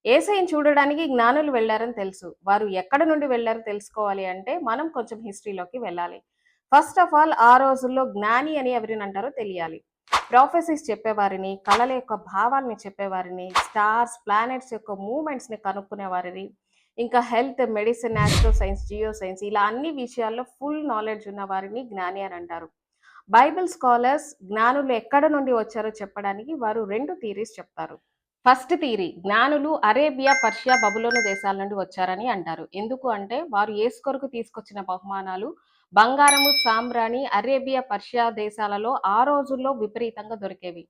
యేసయ్యని చూడడానికి జ్ఞానులు వెళ్లారని తెలుసు. వారు ఎక్కడ నుండి వెళ్లారో తెలుసుకోవాలి అంటే మనం కొంచెం హిస్టరీలోకి వెళ్ళాలి. ఫస్ట్ ఆఫ్ ఆల్ ఆ రోజుల్లో జ్ఞాని అని ఎవరినంటారో తెలియాలి. ప్రొఫెసీస్ చెప్పేవారిని, కళల యొక్క భావాల్ని చెప్పేవారిని, స్టార్స్, ప్లానెట్స్ యొక్క మూవ్‌మెంట్స్‌ని కనుక్కునేవారిని, ఇంకా health, medicine, astro science, geo science ఇలా అన్ని విషయాల్లో ఫుల్ నాలెడ్జ్ ఉన్న వారిని జ్ఞాని అని అంటారు. బైబిల్ స్కాలర్స్ జ్ఞానులు ఎక్కడ నుండి వచ్చారో చెప్పడానికి వారు 2 థియరీస్ చెప్తారు. ఫస్ట్ థియరీ జ్ఞానులు అరేబియా, పర్షియా, బబులోను దేశాల నుండి వచ్చారని అంటారు. ఎందుకు అంటే వారు యేసు కొరకు తీసుకొచ్చిన బహుమానాలు బంగారము, సాంబ్రాణి అరేబియా, పర్షియా దేశాలలో ఆ రోజుల్లో విపరీతంగా దొరికేవి.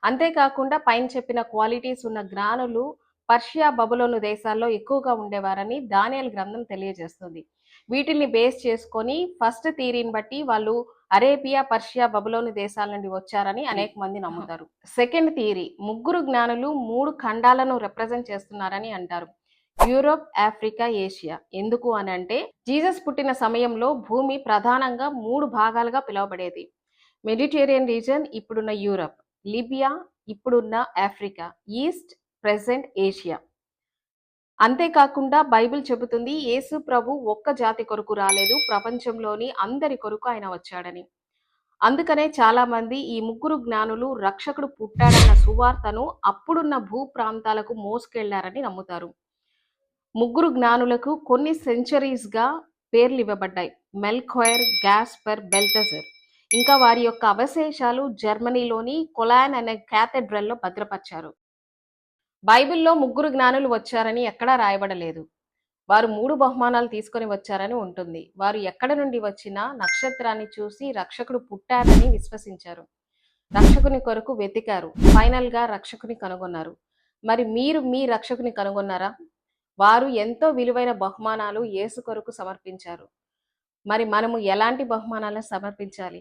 అంతేకాకుండా పైన చెప్పిన క్వాలిటీస్ ఉన్న జ్ఞానులు పర్షియా, బబులోను దేశాల్లో ఎక్కువగా ఉండేవారని దానియేలు గ్రంథం తెలియజేస్తుంది. వీటిల్ని బేస్ చేసుకొని ఫస్ట్ థియరీని బట్టి వాళ్ళు అరేబియా, పర్షియా, బబులోను దేశాల నుండి వచ్చారని అనేక మంది నమ్ముతారు. సెకండ్ థియరీ ముగ్గురు జ్ఞానులు 3 ఖండాలను రిప్రజెంట్ చేస్తున్నారని అంటారు. Europe, Africa, Asia. ఎందుకు అనంటే జీసస్ పుట్టిన సమయంలో భూమి ప్రధానంగా 3 భాగాలుగా పిలువబడేది. మెడిటేరియన్ రీజన్ ఇప్పుడున్న యూరప్, లిబియా ఇప్పుడున్న ఆఫ్రికా, ఈస్ట్ ప్రెజెంట్ ఏషియా. అంతేకాకుండా బైబిల్ చెబుతుంది యేసు ప్రభు ఒక్క జాతి కొరకు రాలేదు, ప్రపంచంలోని అందరి కొరకు ఆయన వచ్చాడని. అందుకనే చాలా మంది ఈ ముగ్గురు జ్ఞానులు రక్షకుడు పుట్టాడన్న సువార్తను అప్పుడున్న భూ ప్రాంతాలకు మోసుకెళ్లారని నమ్ముతారు. ముగ్గురు జ్ఞానులకు కొన్ని సెంచరీస్‌గా పేర్లు ఇవ్వబడ్డాయి. మెల్ఖోయర్, గాస్పర్, బెల్టజర్. ఇంకా వారి యొక్క అవశేషాలు జర్మనీలోని కొలాన్ అనే క్యాథెడ్రల్‌లో భద్రపరిచారు. బైబిల్‌లో ముగ్గురు జ్ఞానులు వచ్చారని ఎక్కడా రాయబడలేదు. వారు 3 బహుమానాలు తీసుకొని వచ్చారని ఉంటుంది. వారు ఎక్కడ నుండి వచ్చినా నక్షత్రాన్ని చూసి రక్షకుడు పుట్టాడని విశ్వసించారు. రక్షకుని కొరకు వెతికారు. ఫైనల్‌గా రక్షకుని కనుగొన్నారు. మరి మీరు మీ రక్షకుని కనుగొన్నారా? వారు ఎంతో విలువైన బహుమానాలు యేసు కొరకు సమర్పించారు. మరి మనము ఎలాంటి బహుమానాలను సమర్పించాలి?